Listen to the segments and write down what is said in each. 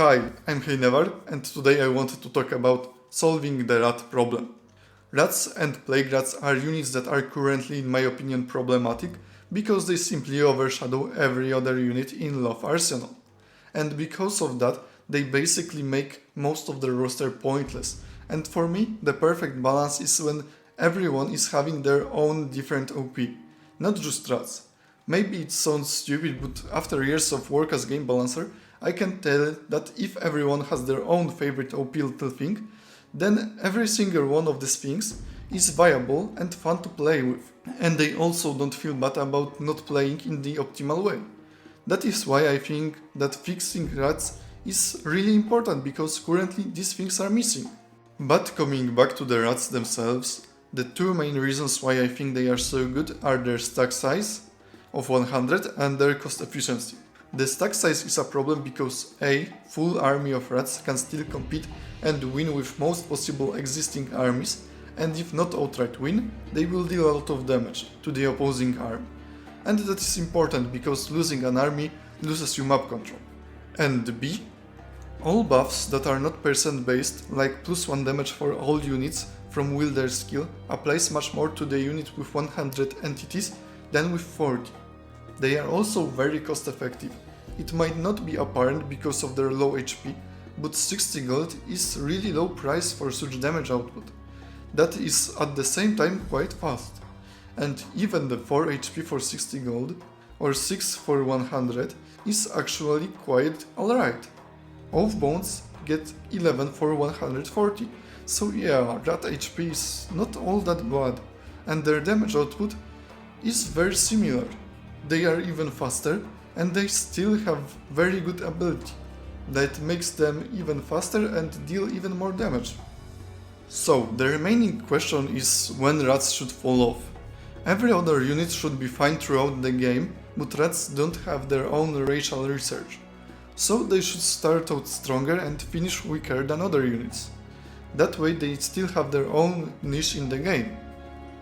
Hi, I'm Heinevar, and today I wanted to talk about solving the rat problem. Rats and plague rats are units that are currently, in my opinion, problematic because they simply overshadow every other unit in Love Arsenal. And because of that, they basically make most of the roster pointless. And for me, the perfect balance is when everyone is having their own different OP, not just rats. Maybe it sounds stupid, but after years of work as game balancer, I can tell that if everyone has their own favorite OP little thing, then every single one of these things is viable and fun to play with. And they also don't feel bad about not playing in the optimal way. That is why I think that fixing rats is really important because currently these things are missing. But coming back to the rats themselves, the two main reasons why I think they are so good are their stack size of 100 and their cost efficiency. The stack size is a problem because a full army of rats can still compete and win with most possible existing armies, and if not outright win, they will deal a lot of damage to the opposing army. And that is important because losing an army loses you map control. And b, all buffs that are not percent based, like +1 damage for all units from wielder skill, applies much more to the unit with 100 entities than with 40. They are also very cost effective. It might not be apparent because of their low HP, but 60 gold is really low price for such damage output. That is at the same time quite fast. And even the 4 HP for 60 gold or 6 for 100 is actually quite alright. Oath Bones get 11 for 140, so yeah, rat HP is not all that bad, and their damage output is very similar. They are even faster and they still have very good ability that makes them even faster and deal even more damage. So the remaining question is when rats should fall off. Every other unit should be fine throughout the game, but rats don't have their own racial research. So they should start out stronger and finish weaker than other units. That way they still have their own niche in the game.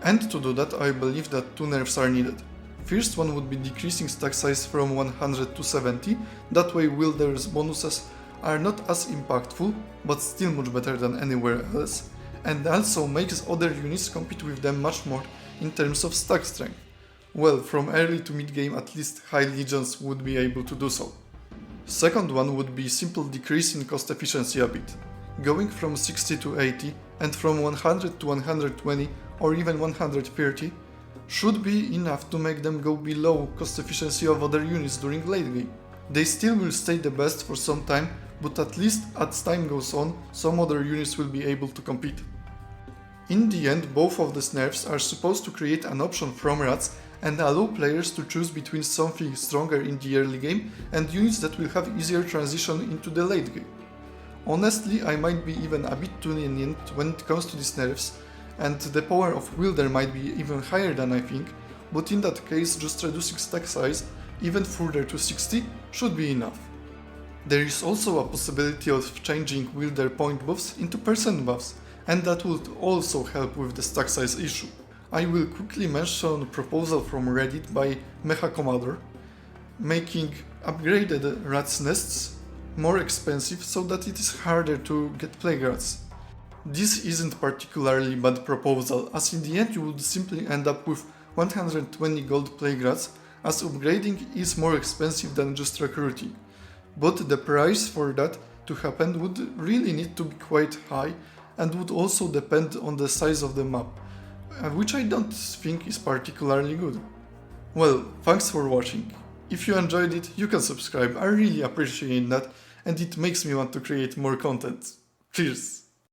And to do that I believe that two nerfs are needed. First one would be decreasing stack size from 100 to 70, that way wielders bonuses are not as impactful, but still much better than anywhere else, and also makes other units compete with them much more in terms of stack strength. Well, from early to mid game at least high legions would be able to do so. Second one would be simple decrease in cost efficiency a bit, going from 60 to 80 and from 100 to 120 or even 130 should be enough to make them go below cost efficiency of other units during late game. They still will stay the best for some time, but at least as time goes on, some other units will be able to compete. In the end, both of these nerfs are supposed to create an option from rats and allow players to choose between something stronger in the early game and units that will have easier transition into the late game. Honestly, I might be even a bit too lenient when it comes to these nerfs, and the power of wielder might be even higher than I think, but in that case just reducing stack size even further to 60 should be enough. There is also a possibility of changing wielder point buffs into percent buffs, and that would also help with the stack size issue. I will quickly mention a proposal from Reddit by Mecha Commodore, making upgraded rats nests more expensive so that it is harder to get plague rats. This isn't particularly bad proposal, as in the end you would simply end up with 120 gold plague rats, as upgrading is more expensive than just recruiting. But the price for that to happen would really need to be quite high and would also depend on the size of the map, which I don't think is particularly good. Well, thanks for watching. If you enjoyed it, you can subscribe, I really appreciate that and it makes me want to create more content. Cheers!